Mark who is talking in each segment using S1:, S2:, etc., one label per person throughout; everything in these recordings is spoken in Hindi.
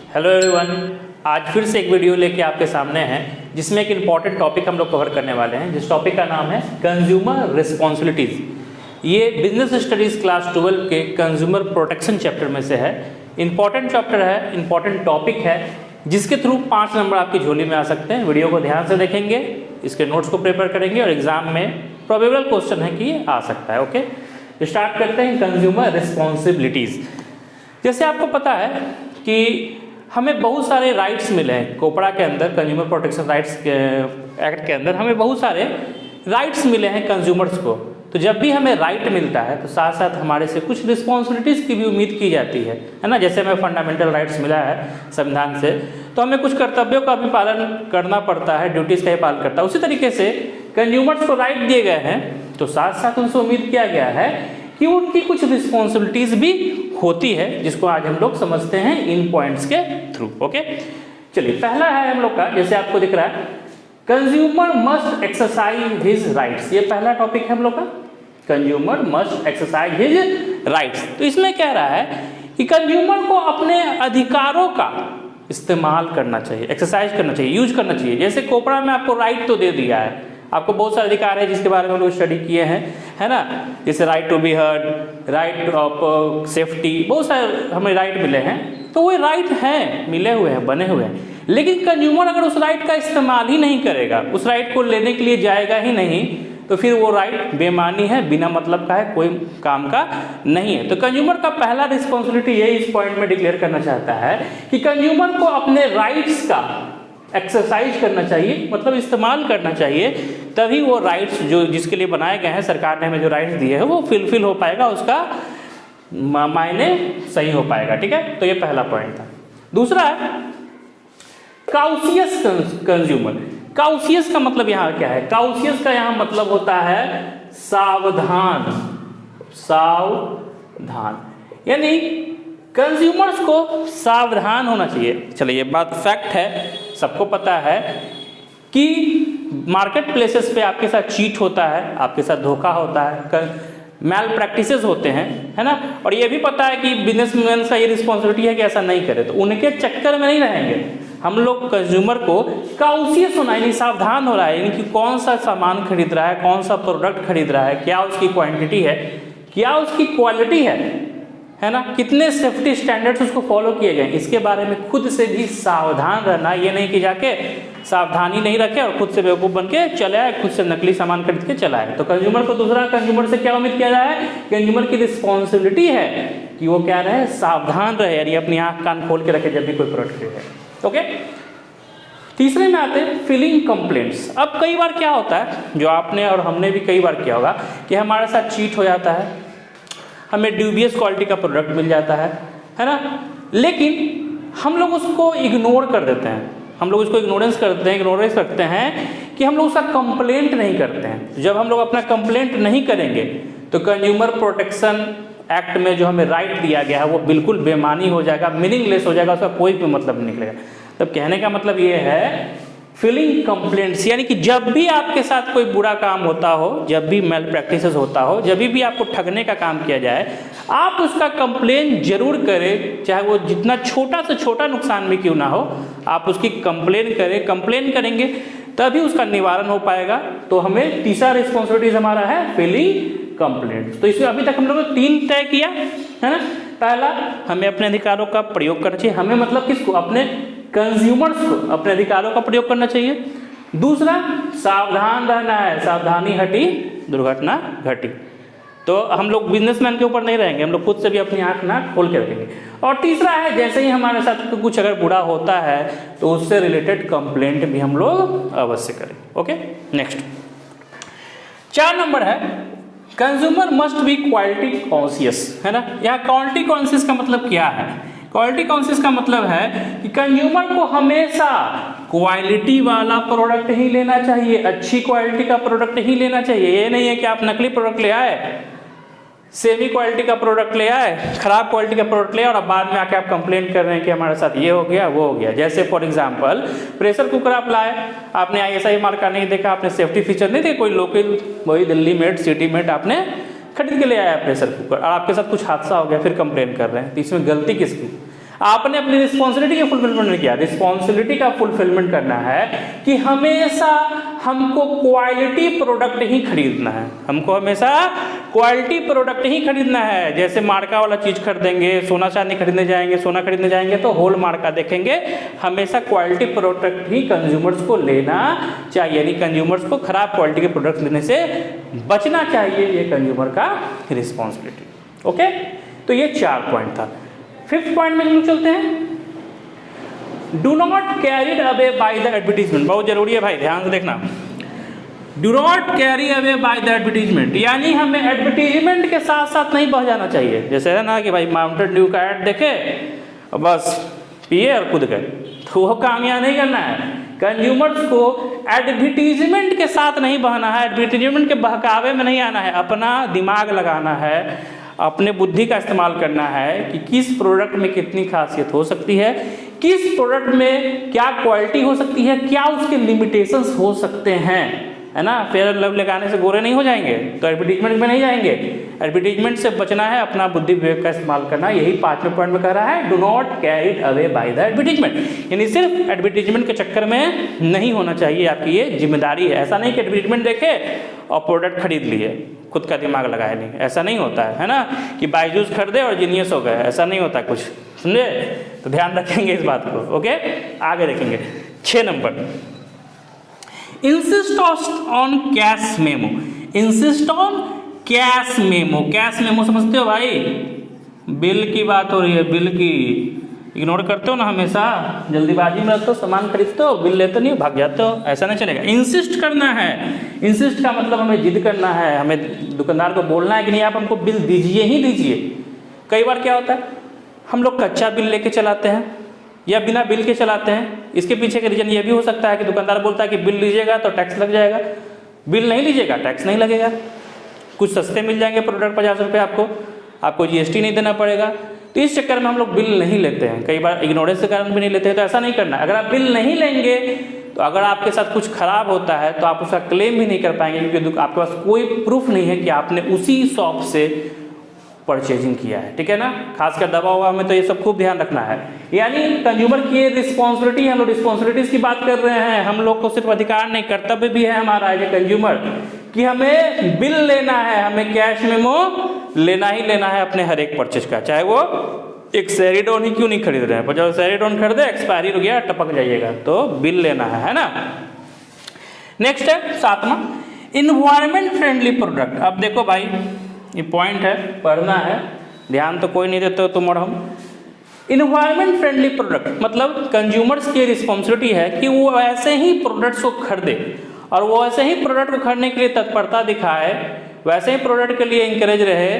S1: हेलो एवरीवन, आज फिर से एक वीडियो लेके आपके सामने हैं जिसमें एक इम्पॉर्टेंट टॉपिक हम लोग कवर करने वाले हैं। जिस टॉपिक का नाम है कंज्यूमर रिस्पॉन्सिबिलिटीज़। ये बिजनेस स्टडीज़ क्लास 12 के कंज्यूमर प्रोटेक्शन चैप्टर में से है। इम्पॉर्टेंट चैप्टर है, इम्पॉर्टेंट टॉपिक है, जिसके थ्रू 5 नंबर आपकी झोली में आ सकते हैं। वीडियो को ध्यान से देखेंगे, इसके नोट्स को प्रिपेयर करेंगे और एग्जाम में प्रोबेबल क्वेश्चन है कि ये आ सकता है। ओके, स्टार्ट करते हैं कंज्यूमर रिस्पॉन्सिबिलिटीज़। जैसे आपको पता है कि हमें बहुत सारे राइट्स मिले हैं कोपड़ा के अंदर, कंज्यूमर प्रोटेक्शन राइट्स एक्ट के अंदर हमें बहुत सारे राइट्स मिले हैं कंज्यूमर्स को। तो जब भी हमें राइट मिलता है तो साथ साथ हमारे से कुछ रिस्पॉन्सिबिलिटीज़ की भी उम्मीद की जाती है ना। जैसे हमें फंडामेंटल राइट्स मिला है संविधान से, तो हमें कुछ कर्तव्यों का भी पालन करना पड़ता है, ड्यूटीज़ का ही पालन करता है। उसी तरीके से कंज्यूमर्स को राइट दिए गए हैं तो साथ साथ उनसे उम्मीद किया गया है कि उनकी कुछ रिस्पॉन्सिबिलिटीज़ भी होती है, जिसको आज हम लोग समझते हैं इन पॉइंट्स के थ्रू। ओके, चलिए पहला है हम लोग का, जैसे आपको दिख रहा है, consumer must exercise his rights. ये पहला टॉपिक है हम लोग का, consumer must exercise his rights. तो इसमें कह रहा है कि कंज्यूमर को अपने अधिकारों का इस्तेमाल करना चाहिए, एक्सरसाइज करना चाहिए, यूज करना चाहिए। जैसे कोपड़ा में आपको राइट तो दे दिया है, आपको बहुत सारे अधिकार है जिसके बारे में हम लोग स्टडी किए हैं, है ना। जैसे right to be heard, right of safety, बहुत सारे हमें राइट मिले हैं। तो वो राइट हैं, मिले हुए हैं, बने हुए हैं। लेकिन कंज्यूमर अगर उस राइट का इस्तेमाल ही नहीं करेगा, उस राइट को लेने के लिए जाएगा ही नहीं, तो फिर वो राइट बेमानी है, बिना मतलब का है, कोई काम का नहीं है। तो कंज्यूमर का पहला रिस्पॉन्सिबिलिटी ये इस पॉइंट में डिक्लेयर करना चाहता है कि कंज्यूमर को अपने राइट्स का एक्सरसाइज करना चाहिए, मतलब इस्तेमाल करना चाहिए, तभी वो राइट्स जो जिसके लिए बनाए गए हैं, सरकार ने हमें जो राइट्स दिए हैं वो फुलफिल हो पाएगा, उसका मायने सही हो पाएगा। ठीक है, तो ये पहला पॉइंट था। दूसरा है काउशियस कंज्यूमर। काउशियस का मतलब यहाँ क्या है? काउशियस का यहाँ मतलब होता है सावधान, सावधान, यानी कंज्यूमर्स को सावधान होना चाहिए। चलिए, ये बात फैक्ट है, सबको पता है कि मार्केट प्लेसेस पे आपके साथ चीट होता है, आपके साथ धोखा होता है, मैल प्रैक्टिसेस होते हैं, है ना। और ये भी पता है कि बिजनेसमैन का ये रिस्पॉन्सिबिलिटी है कि ऐसा नहीं करे, तो उनके चक्कर में नहीं रहेंगे। हम लोग कंज्यूमर को काउशियस होना यानी सावधान हो रहा है, यानी कि कौन सा सामान खरीद रहा है, कौन सा प्रोडक्ट खरीद रहा है, क्या उसकी क्वांटिटी है, क्या उसकी क्वालिटी है ना, कितने सेफ्टी स्टैंडर्ड्स उसको फॉलो किए गए, इसके बारे में खुद से भी सावधान रहना। ये नहीं कि जाके सावधानी नहीं रखे और खुद से बेवकूफ़ बन के चले आए, खुद से नकली सामान खरीद के चला है। तो कंज्यूमर को दूसरा, कंज्यूमर से क्या उम्मीद किया जाए? कंज्यूमर की रिस्पॉन्सिबिलिटी है कि वो क्या रहे, सावधान रहे, यानी अपनी आँख कान खोल के रखे जब भी कोई प्रोडक्ट खरीदे। ओके, तीसरे में आते हैं फिलिंग कंप्लेंट्स। अब कई बार क्या होता है, जो आपने और हमने भी कई बार किया होगा, कि हमारे साथ चीट हो जाता है, हमें ड्यूबियस क्वालिटी का प्रोडक्ट मिल जाता है ना, लेकिन हम लोग उसको इग्नोर कर देते हैं, हम लोग उसको इग्नोरेंस रखते हैं कि हम लोग उसका कंप्लेंट नहीं करते हैं। जब हम लोग अपना कंप्लेंट नहीं करेंगे तो कंज्यूमर प्रोटेक्शन एक्ट में जो हमें राइट दिया गया है वो बिल्कुल बेमानी हो जाएगा, मीनिंगलेस हो जाएगा, उसका कोई भी मतलब नहीं निकलेगा। तब कहने का मतलब ये है फिलिंग कंप्लेंट्स, यानी कि जब भी आपके साथ कोई बुरा काम होता हो, जब भी मैल प्रैक्टिसेस होता हो, जब भी आपको ठगने का काम किया जाए, आप उसका कंप्लेन जरूर करें, चाहे वो जितना छोटा से छोटा नुकसान में क्यों ना हो, आप उसकी कंप्लेन करें। कंप्लेन करेंगे तभी उसका निवारण हो पाएगा। तो हमें तीसरा रिस्पॉन्सिबिलिटीज हमारा है फिलिंग कंप्लेंट्स। तो इसमें अभी तक हम लोगों ने 3 तय किया है ना। पहला, हमें अपने अधिकारों का प्रयोग करना चाहिए, हमें मतलब किसको, अपने कंज्यूमर्स को अपने अधिकारों का प्रयोग करना चाहिए। दूसरा, सावधान रहना है, सावधानी हटी दुर्घटना घटी। तो हम लोग बिजनेसमैन के ऊपर नहीं रहेंगे, हम लोग खुद से भी अपनी आंख नाक खोल के रखेंगे। और तीसरा है, जैसे ही हमारे साथ कुछ अगर बुरा होता है तो उससे रिलेटेड कंप्लेंट भी हम लोग अवश्य करें। ओके, नेक्स्ट 4 नंबर है consumer must be quality conscious, है ना। यहाँ क्वालिटी कॉन्शियस का मतलब क्या है? क्वालिटी कॉन्शियस का मतलब है कि कंज्यूमर को हमेशा क्वालिटी वाला प्रोडक्ट ही लेना चाहिए, अच्छी क्वालिटी का प्रोडक्ट ही लेना चाहिए। ये नहीं है कि आप नकली प्रोडक्ट ले आए, सेमी क्वालिटी का प्रोडक्ट ले आए, खराब क्वालिटी का प्रोडक्ट ले आए और अब बाद में आके आप कंप्लेंट कर रहे हैं कि हमारे साथ ये हो गया वो हो गया। जैसे फॉर एग्जांपल प्रेशर कुकर आप लाए, आपने ISI मार्क का नहीं देखा, आपने सेफ्टी फीचर नहीं देखा, कोई लोकल वही दिल्ली मेड सिटी मेड आपने खरीद के ले आया प्रेशर कुकर और आपके साथ कुछ हादसा हो गया, फिर कंप्लेन कर रहे हैं। तो इसमें गलती किसकी? आपने अपनी रिस्पॉन्सिबिलिटी का फुलफिलमेंट नहीं किया। रिस्पॉन्सिबिलिटी का फुलफिलमेंट करना है कि हमेशा हमको क्वालिटी प्रोडक्ट ही खरीदना है, हमको हमेशा क्वालिटी प्रोडक्ट ही खरीदना है। जैसे मार्का वाला चीज़ खरीदेंगे, सोना चांदी खरीदने जाएंगे, सोना खरीदने जाएंगे तो होल मार्का देखेंगे। हमेशा क्वालिटी प्रोडक्ट ही कंज्यूमर्स को लेना चाहिए, यानी कंज्यूमर्स को खराब क्वालिटी के प्रोडक्ट लेने से बचना चाहिए, ये कंज्यूमर का रिस्पॉन्सिबिलिटी। ओके, तो ये 4 पॉइंट था। 5th पॉइंट में हम चलते हैं, do not carried away by the advertisement. बहुत जरूरी है भाई, ध्यान से देखना। Do not carry away by the advertisement, यानी हमें एडवर्टीजमेंट के साथ साथ नहीं बह जाना चाहिए। जैसे है ना कि भाई माउंटेन ड्यू का ऐड देखे और बस पिए और कूद गए, तो वो काम यहाँ नहीं करना है। कंज्यूमर्स को एडवर्टीजमेंट के साथ नहीं बहना है, एडवर्टीजमेंट के बहकावे में नहीं आना है। अपना दिमाग लगाना है, अपने बुद्धि का इस्तेमाल करना है कि किस प्रोडक्ट में कितनी खासियत हो सकती है, किस प्रोडक्ट में क्या क्वालिटी हो सकती है, क्या उसके लिमिटेशंस हो सकते हैं, है ना। फेयर एंड लवली लगाने से गोरे नहीं हो जाएंगे, तो एडवर्टीजमेंट में नहीं जाएंगे। एडवर्टीजमेंट से बचना है, अपना बुद्धि विवेक का इस्तेमाल करना। यही 5वें पॉइंट में कह रहा है, do not carried away by the advertisement, यानी सिर्फ एडवर्टीजमेंट के चक्कर में नहीं होना चाहिए, आपकी ये जिम्मेदारी है। ऐसा नहीं कि एडवर्टीजमेंट देखे और प्रोडक्ट खरीद लिए, खुद का दिमाग लगाया नहीं, ऐसा नहीं होता है ना, कि बायजूस खरीदे और जीनियस हो गए, ऐसा नहीं होता कुछ, समझे। तो ध्यान रखेंगे इस बात को। ओके, आगे देखेंगे 6 number, insist on cash memo. Insist on cash memo. Cash memo समझते हो भाई, बिल की बात हो रही है, बिल की इग्नोर करते हो ना हमेशा, जल्दीबाजी में रहते हो, सामान खरीदते हो, बिल लेते नहीं हो, भाग जाते हो, ऐसा नहीं चलेगा। इंसिस्ट करना है। इंसिस्ट का मतलब हमें जिद करना है, हमें दुकानदार को बोलना है कि नहीं आप हमको बिल दीजिए ही दीजिए। कई बार क्या होता है, हम लोग कच्चा बिल लेके चलाते हैं या बिना बिल के चलाते हैं। इसके पीछे का रीजन ये भी हो सकता है कि दुकानदार बोलता है कि बिल लीजिएगा तो टैक्स लग जाएगा, बिल नहीं लीजिएगा टैक्स नहीं लगेगा। कुछ सस्ते मिल जाएंगे प्रोडक्ट 50 रुपये, आपको GST नहीं देना पड़ेगा। तो इस चक्कर में हम लोग बिल नहीं लेते हैं, कई बार इग्नोरेंस के कारण भी नहीं लेते हैं। तो ऐसा नहीं करना। अगर आप बिल नहीं लेंगे तो अगर आपके साथ कुछ खराब होता है तो आप उसका क्लेम भी नहीं कर पाएंगे, क्योंकि आपके पास कोई प्रूफ नहीं है कि आपने उसी शॉप से परचेजिंग किया है, ठीक है ना। खासकर दवा हुआ में तो ये सब खूब ध्यान रखना है। यानी कंज्यूमर की ये रिस्पॉन्सिबिलिटी, हम लोग रिस्पॉन्सिबिलिटीज की बात कर रहे हैं। हम लोग को सिर्फ अधिकार नहीं, कर्तव्य भी है हमारा एज ए कंज्यूमर कि हमें बिल लेना है, हमें कैश मेमो लेना ही लेना है अपने हर एक परचेज का, चाहे वो एक सेरिडोन ही क्यों नहीं खरीद रहे हैं, पर जब सेरिडोन खरीदे एक्सपायरी हो गया टपक जाइएगा, तो बिल लेना है ना। नेक्स्ट है 7वां, इन्वायरमेंट फ्रेंडली प्रोडक्ट। अब देखो भाई, ये पॉइंट है, पढ़ना है, ध्यान तो कोई नहीं देते हो तुम और हम। इन्वायरमेंट फ्रेंडली प्रोडक्ट मतलब कंज्यूमर्स की रिस्पॉन्सिबिलिटी है कि वो ऐसे ही प्रोडक्ट्स को खरीदे और वो ऐसे ही प्रोडक्ट को खरीदने के लिए तत्परता दिखाए, वैसे ही प्रोडक्ट के लिए इंकरेज रहे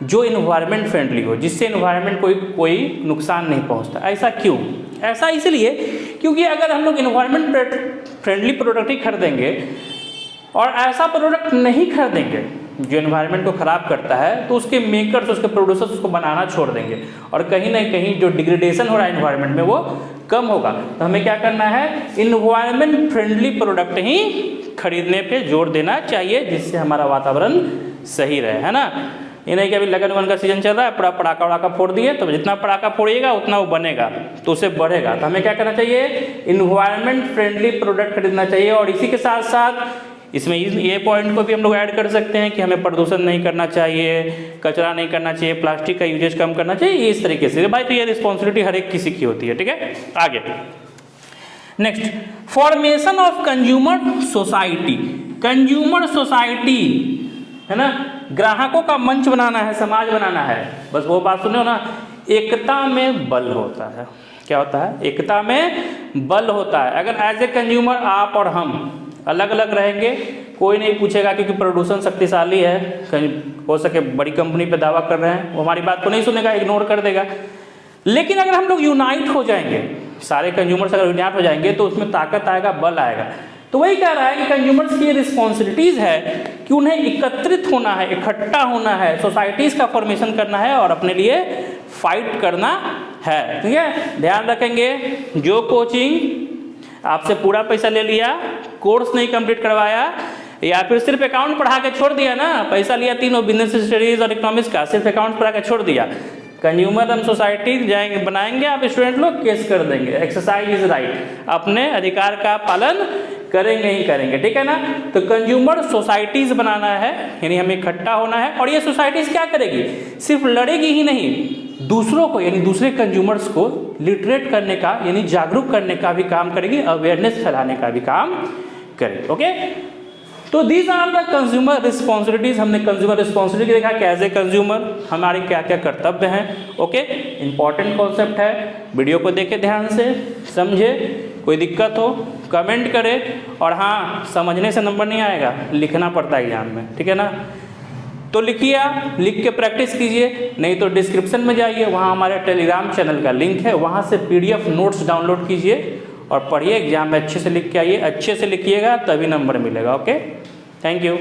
S1: जो इन्वायरमेंट फ्रेंडली हो, जिससे इन्वायरमेंट को कोई नुकसान नहीं पहुंचता। ऐसा क्यों? ऐसा इसलिए क्योंकि अगर हम लोग इन्वायरमेंट फ्रेंडली प्रोडक्ट ही खरीदेंगे और ऐसा प्रोडक्ट नहीं खरीदेंगे जो एनवायरनमेंट को ख़राब करता है, तो उसके मेकर्स, उसके प्रोड्यूसर्स उसको बनाना छोड़ देंगे और कहीं ना कहीं जो डिग्रेडेशन हो रहा है एनवायरनमेंट में वो कम होगा। तो हमें क्या करना है, इन्वायरमेंट फ्रेंडली प्रोडक्ट ही खरीदने पे जोर देना चाहिए, जिससे हमारा वातावरण सही रहे, है ना। ये नहीं कि अभी लगन वन का सीजन चल रहा है, पूरा पटाखा वड़ाका फोड़ दिए, तो जितना पटाखा फोड़िएगा उतना वो बनेगा, तो उसे बढ़ेगा। तो हमें क्या करना चाहिए, इन्वायरमेंट फ्रेंडली प्रोडक्ट खरीदना चाहिए। और इसी के साथ साथ इसमें ये पॉइंट को भी हम लोग ऐड कर सकते हैं कि हमें प्रदूषण नहीं करना चाहिए, कचरा नहीं करना चाहिए, प्लास्टिक का यूजेज कम करना चाहिए, इस तरीके से भाई। तो ये रिस्पॉन्सिबिलिटी हर एक किसी की होती है, ठीक है। आगे next, formation of consumer society. Consumer society है ना, ग्राहकों का मंच बनाना है, समाज बनाना है। बस वो बात सुनो ना, एकता में बल होता है। क्या होता है? एकता में बल होता है। अगर एज ए कंज्यूमर आप और हम अलग अलग रहेंगे, कोई नहीं पूछेगा, क्योंकि प्रदूषण शक्तिशाली है, कहीं हो सके बड़ी कंपनी पे दावा कर रहे हैं, वो हमारी बात को नहीं सुनेगा, इग्नोर कर देगा। लेकिन अगर हम लोग यूनाइट हो जाएंगे, सारे कंज्यूमर्स अगर यूनाइट हो जाएंगे, तो उसमें ताकत आएगा, बल आएगा। तो वही कह रहा है कि कंज्यूमर्स की रिस्पॉन्सिबिलिटीज है कि उन्हें एकत्रित होना है, इकट्ठा होना है, सोसाइटीज का फॉर्मेशन करना है और अपने लिए फाइट करना है, ठीक है। ध्यान रखेंगे, जो कोचिंग आपसे पूरा पैसा ले लिया, कोर्स नहीं कंप्लीट करवाया, या फिर सिर्फ अकाउंट पढ़ा के छोड़ दिया ना, पैसा लिया तीनों बिजनेस स्टडीज और इकोनॉमिक्स का, सिर्फ अकाउंट पढ़ा के छोड़ दिया, कंज्यूमर हम सोसाइटी जाएंगे बनाएंगे, आप स्टूडेंट लोग केस कर देंगे। एक्सरसाइज इज राइट, अपने अधिकार का पालन करेंगे ही करेंगे, ठीक है ना। तो कंज्यूमर सोसाइटीज बनाना है, यानी हमें इकट्ठा होना है। और ये सोसाइटीज क्या करेगी, सिर्फ लड़ेगी ही नहीं, दूसरों को यानी दूसरे कंज्यूमर्स को लिटरेट करने का यानी जागरूक करने का भी काम करेगी, अवेयरनेस फैलाने का भी काम करेगी। ओके, तो these are the consumer responsibilities. हमने कंज्यूमर रिस्पॉन्सिबिलिटी देखा कि एज ए कंज्यूमर हमारे क्या क्या कर्तव्य हैं। ओके, इंपॉर्टेंट कॉन्सेप्ट है, वीडियो को देखे ध्यान से, समझे। कोई दिक्कत हो कमेंट करें, और हाँ समझने से नंबर नहीं आएगा, लिखना पड़ता है एग्जाम में, ठीक है ना। तो लिखिए, आप लिख के प्रैक्टिस कीजिए, नहीं तो डिस्क्रिप्शन में जाइए, वहाँ हमारे टेलीग्राम चैनल का लिंक है, वहाँ से PDF नोट्स डाउनलोड कीजिए और पढ़िए, एग्जाम में अच्छे से लिख के आइए। अच्छे से लिखिएगा तभी नंबर मिलेगा। Okay, thank you.